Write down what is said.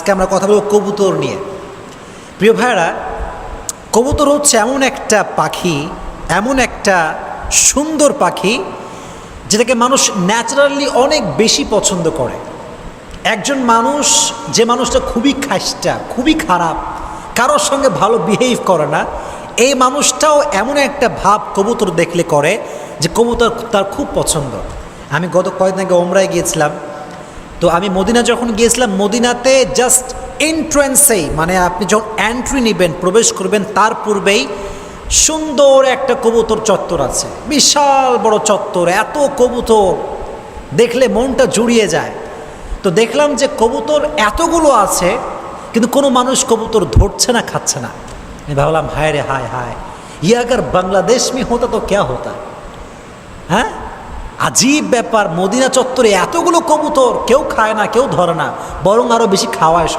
আজকে আমরা কথা বলব কবুতর নিয়ে। প্রিয় ভাইরা, কবুতর হচ্ছে এমন একটা পাখি, এমন একটা সুন্দর পাখি যেটাকে মানুষ ন্যাচারালি অনেক বেশি পছন্দ করে। একজন মানুষ, যে মানুষটা খুবই খাস্টা, খুবই খারাপ, কারোর সঙ্গে ভালো বিহেভ করে না, এই মানুষটাও এমন একটা ভাব কবুতর দেখলে করে যে কবুতর তার খুব পছন্দ। আমি গত কয়েকদিন আগে ওমরায় গিয়েছিলাম, তো আমি মদিনা যখন গিয়েছিলাম, মদিনাতে জাস্ট এন্ট্রান্সেই, মানে আপনি যখন এন্ট্রি নেবেন, প্রবেশ করবেন, তার পূর্বেই সুন্দর একটা কবুতর চত্বর আছে, বিশাল বড় চত্বর, এত কবুতর দেখলে মনটা জুড়িয়ে যায়। তো দেখলাম যে কবুতর এতগুলো আছে, কিন্তু কোনো মানুষ কবুতর ধরছে না, খাচ্ছে না। আমি ভাবলাম, হায় রে হায় হায়, ये अगर बांग्लादेश में होता तो क्या होता। হ্যাঁ, আজীব ব্যাপার, মদিনা চত্বরে এতগুলো কবুতর, কেউ খায় না, কেউ ধরে না, বরং আরও বেশি খাওয়ায়।